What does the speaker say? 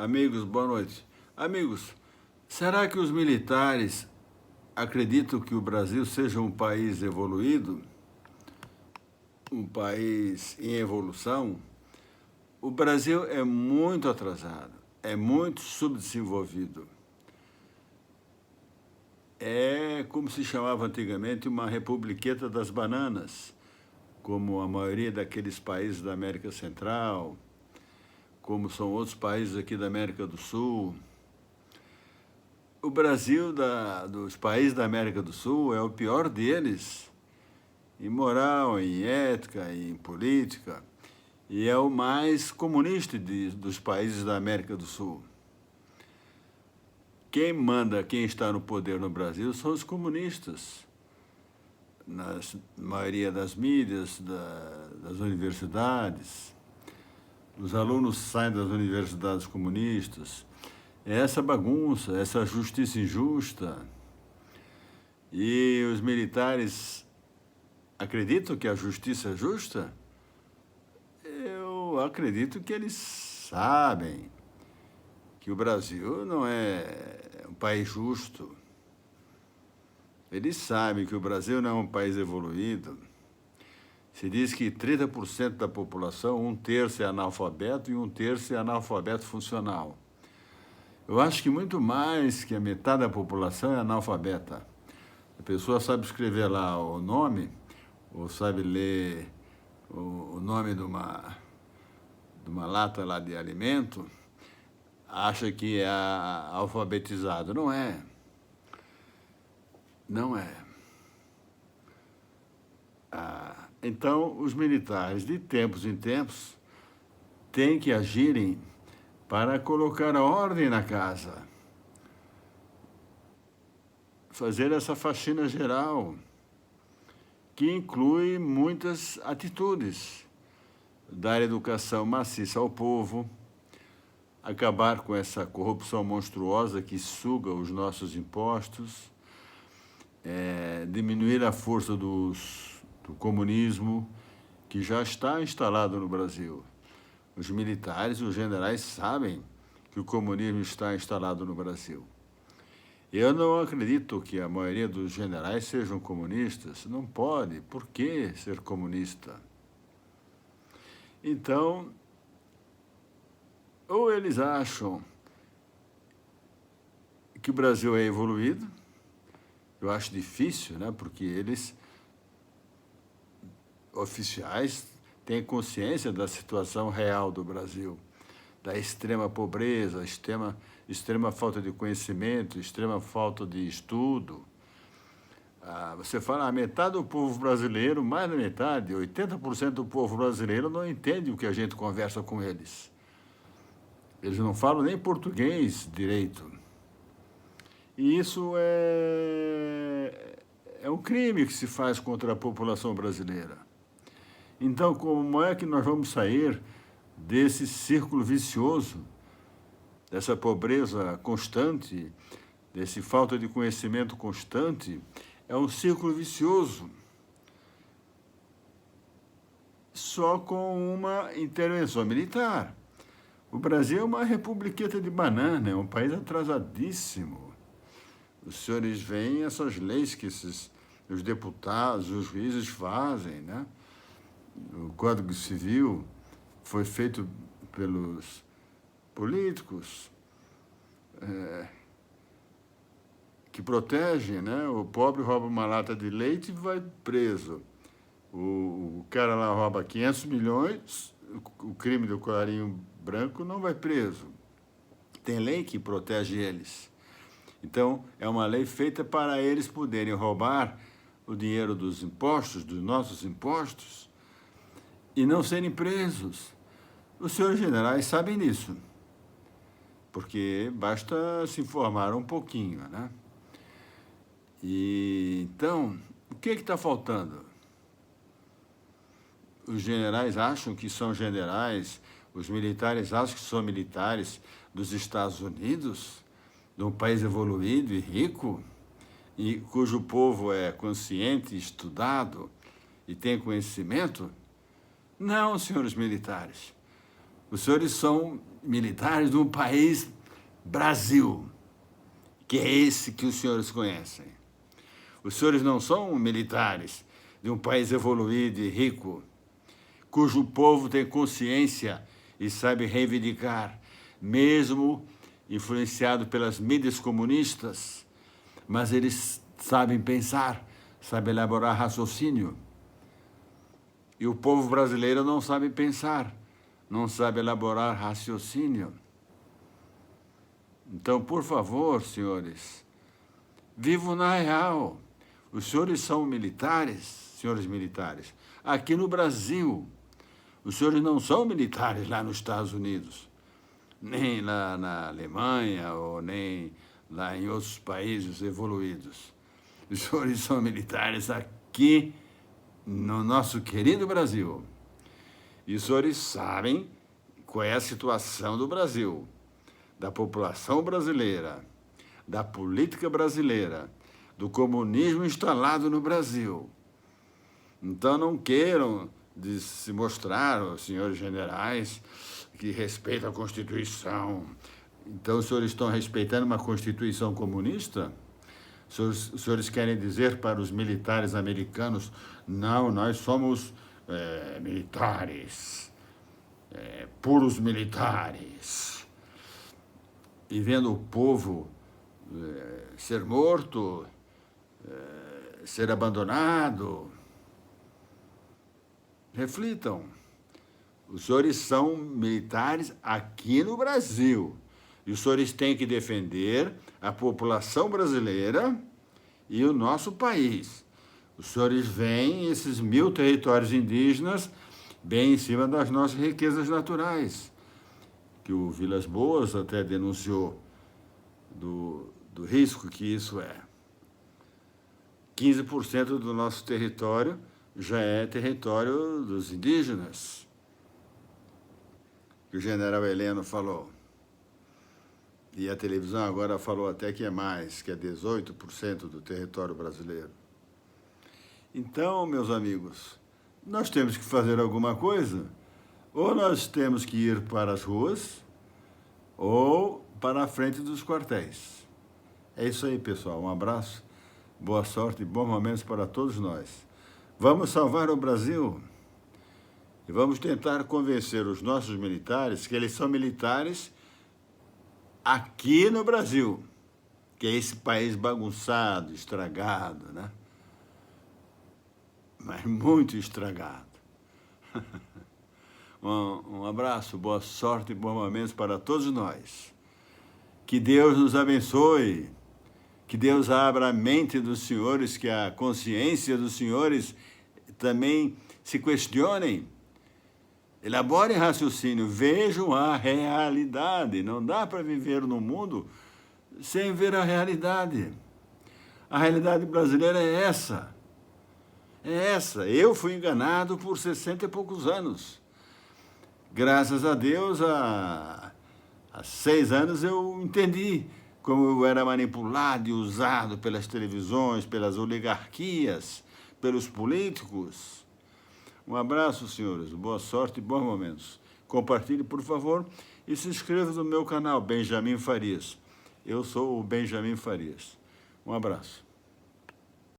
Amigos, boa noite. Amigos, será que os militares acreditam que o Brasil seja um país evoluído, um país em evolução? O Brasil é muito atrasado, é muito subdesenvolvido. É como se chamava antigamente uma republiqueta das bananas, como a maioria daqueles países da América Central, como são outros países aqui da América do Sul. O Brasil, dos países da América do Sul, é o pior deles, em moral, em ética, em política, e é o mais comunista dos países da América do Sul. Quem manda, quem está no poder no Brasil são os comunistas, na maioria das mídias, das universidades. Os alunos saem das universidades comunistas. É essa bagunça, essa justiça injusta. E os militares acreditam que a justiça é justa? Eu acredito que eles sabem que o Brasil não é um país justo. Eles sabem que o Brasil não é um país evoluído. Se diz que 30% da população, um terço é analfabeto e um terço é analfabeto funcional. Eu acho que muito mais que a metade da população é analfabeta. A pessoa sabe escrever lá o nome, ou sabe ler o nome de uma lata lá de alimento, acha que é alfabetizado. Não é. Não é. Então, os militares, de tempos em tempos, têm que agirem para colocar a ordem na casa, fazer essa faxina geral, que inclui muitas atitudes, dar educação maciça ao povo, acabar com essa corrupção monstruosa que suga os nossos impostos, diminuir a força do comunismo, que já está instalado no Brasil. Os militares, os generais sabem que o comunismo está instalado no Brasil. Eu não acredito que a maioria dos generais sejam comunistas. Não pode. Por que ser comunista? Então, ou eles acham que o Brasil é evoluído, eu acho difícil, né? Porque eles, oficiais, têm consciência da situação real do Brasil, da extrema pobreza, extrema falta de conhecimento, extrema falta de estudo. Você fala, a metade do povo brasileiro, mais da metade, 80% do povo brasileiro não entende o que a gente conversa com eles. Eles não falam nem português direito. E isso é um crime que se faz contra a população brasileira. Então, como é que nós vamos sair desse círculo vicioso, dessa pobreza constante, desse falta de conhecimento constante? É um círculo vicioso. Só com uma intervenção militar. O Brasil é uma republiqueta de banana, é um país atrasadíssimo. Os senhores veem essas leis que os deputados, os juízes fazem, né? O Código Civil foi feito pelos políticos que protegem, né? O pobre rouba uma lata de leite e vai preso. O cara lá rouba 500 milhões, o crime do colarinho branco não vai preso. Tem lei que protege eles. Então, é uma lei feita para eles poderem roubar o dinheiro dos impostos, dos nossos impostos, e não serem presos. Os senhores generais sabem disso, porque basta se informar um pouquinho, né? E, então, o que está faltando? Os generais acham que são generais, os militares acham que são militares dos Estados Unidos, de um país evoluído e rico, e cujo povo é consciente, estudado e tem conhecimento? Não, senhores militares. Os senhores são militares de um país, Brasil, que é esse que os senhores conhecem. Os senhores não são militares de um país evoluído e rico, cujo povo tem consciência e sabe reivindicar, mesmo influenciado pelas mídias comunistas, mas eles sabem pensar, sabem elaborar raciocínio. E o povo brasileiro não sabe pensar, não sabe elaborar raciocínio. Então, por favor, senhores, vivam na real. Os senhores são militares, senhores militares, aqui no Brasil. Os senhores não são militares lá nos Estados Unidos, nem lá na Alemanha ou nem lá em outros países evoluídos. Os senhores são militares aqui no nosso querido Brasil. E os senhores sabem qual é a situação do Brasil, da população brasileira, da política brasileira, do comunismo instalado no Brasil. Então não queiram se mostrar, os senhores generais, que respeitam a Constituição. Então os senhores estão respeitando uma Constituição comunista? Os senhores querem dizer para os militares americanos, não, nós somos militares, puros militares. E vendo o povo ser morto, ser abandonado. Reflitam. Os senhores são militares aqui no Brasil. E os senhores têm que defender a população brasileira e o nosso país. Os senhores veem esses 1000 territórios indígenas bem em cima das nossas riquezas naturais, que o Vilas Boas até denunciou do risco que isso é. 15% do nosso território já é território dos indígenas, que o general Heleno falou. E a televisão agora falou até que é mais, que é 18% do território brasileiro. Então, meus amigos, nós temos que fazer alguma coisa. Ou nós temos que ir para as ruas, ou para a frente dos quartéis. É isso aí, pessoal. Um abraço, boa sorte e bons momentos para todos nós. Vamos salvar o Brasil e vamos tentar convencer os nossos militares que eles são militares aqui no Brasil, que é esse país bagunçado, estragado, né? Mas muito estragado. Um abraço, boa sorte e bons momentos para todos nós. Que Deus nos abençoe, que Deus abra a mente dos senhores, que a consciência dos senhores também se questionem, elaborem raciocínio, vejam a realidade. Não dá para viver no mundo sem ver a realidade. A realidade brasileira é essa. É essa. Eu fui enganado por 60 e poucos anos. Graças a Deus, há 6 anos eu entendi como eu era manipulado e usado pelas televisões, pelas oligarquias, pelos políticos. Um abraço, senhores. Boa sorte e bons momentos. Compartilhe, por favor, e se inscreva no meu canal, Benjamin Farias. Eu sou o Benjamin Farias. Um abraço.